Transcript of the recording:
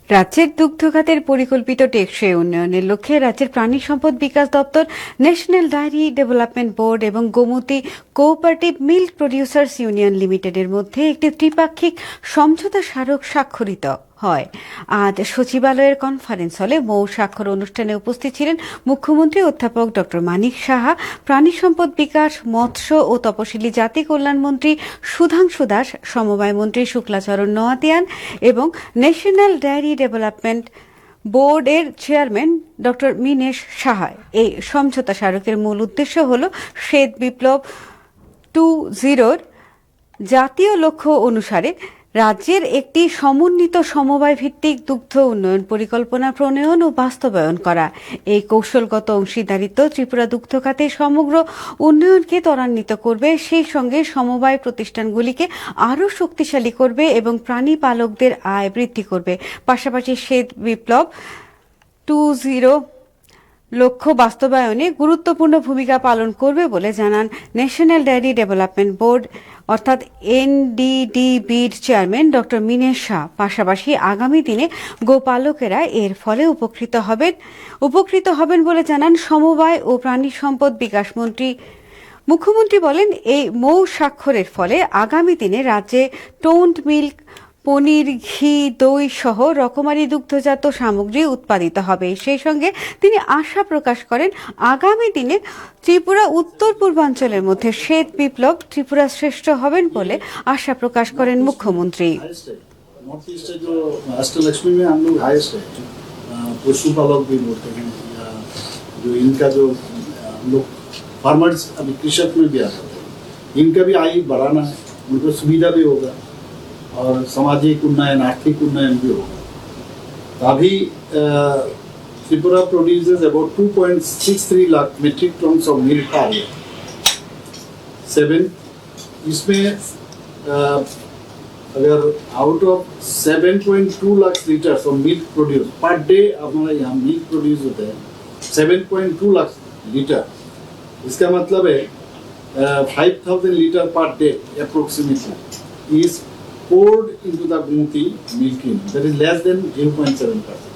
রাজ্যের দুগ্ধ খাতের পরিকল্পিত টেকসই উন্নয়নের লক্ষ্যে রাজ্যের প্রাণী সম্পদ বিকাশ দপ্তর, ন্যাশনাল ডায়েরি ডেভেলপমেন্ট বোর্ড এবং Gomti cooperative milk producers union লিমিটেডের মধ্যে একটি ত্রিপাক্ষিক সমঝোতা স্মারক স্বাক্ষরিত হয়। আজ সচিবালয়ের কনফারেন্স হলে মৌ স্বাক্ষর অনুষ্ঠানে উপস্থিত ছিলেন মুখ্যমন্ত্রী অধ্যাপক ডক্টর মানিক সাহা, প্রাণী সম্পদ বিকাশ, মৎস্য ও তপশিলি জাতি কল্যাণ মন্ত্রী সুধাংশু দাস, সমবায় মন্ত্রী শুক্লাচরণ নোয়াতিয়ান এবং ন্যাশনাল ডায়েরি ডেভেলপমেন্ট বোর্ডের চেয়ারম্যান ডক্টর মিনেশ সাহা। এই সমঝোতা স্মারকের মূল উদ্দেশ্য হল শ্বেত বিপ্লব 2.0 জাতীয় লক্ষ্য অনুসারে রাজ্যের একটি সমন্বিত সমবায় ভিত্তিক দুগ্ধ উন্নয়ন পরিকল্পনা প্রণয়ন ও বাস্তবায়ন করা। এই কৌশলগত অংশীদারিত্ব ত্রিপুরা দুগ্ধ খাতে সমগ্র উন্নয়নকে ত্বরান্বিত করবে, সেই সঙ্গে সমবায় প্রতিষ্ঠানগুলিকে আরও শক্তিশালী করবে এবং প্রাণী পালকদের আয় বৃদ্ধি করবে। পাশাপাশি শ্বেত বিপ্লব 2.0 লক্ষ্য বাস্তবায়নে গুরুত্বপূর্ণ ভূমিকা পালন করবে বলে জানান ন্যাশনাল ডায়েরি ডেভেলপমেন্ট বোর্ড অর্থাৎ NDDBর চেয়ারম্যান ডক্টর মিনেশ শাহ। পাশাপাশি আগামী দিনে গোপালকেরা এর ফলে উপকৃত হবেন বলে জানান সমবায় ও প্রাণী সম্পদ বিকাশ মন্ত্রী। মুখ্যমন্ত্রী বলেন, এই মৌ স্বাক্ষরের ফলে আগামী দিনে রাজ্যে টোন্ড মিল্ক, পনির, ঘি, দই সহ রকমারি দুগ্ধজাত সামগ্রী উৎপাদিত হবে। সেই সঙ্গে তিনি আশা প্রকাশ করেন, আগামী দিনে ত্রিপুরা উত্তর পূর্বাঞ্চলের মধ্যে শ্বেত বিপ্লব ত্রিপুরা শ্রেষ্ঠ হবেন বলে আশা প্রকাশ করেন মুখ্যমন্ত্রী। पशुपालक भी बोलते हैं, जो इनका जो लोग फार्मर्स अभी कृषक में भी आता है, इनका भी आय बढ़ाना है, उनको सुविधा भी होगा और सामाजिक उन्नयन, आर्थिक उन्नयन भी होगा। अभी Tripura produces about 2.63 lakh metric tons of milk per year. 7 इसमें अगर out of 7.2 lakh litres of milk produce per day हमारे यहाँ मिल्क प्रोड्यूस होते हैं 7.2 लाख लीटर। इसका मतलब है 5,000 litre per day approximately is poured into the Gomti milk unit, that is less than 0.7%.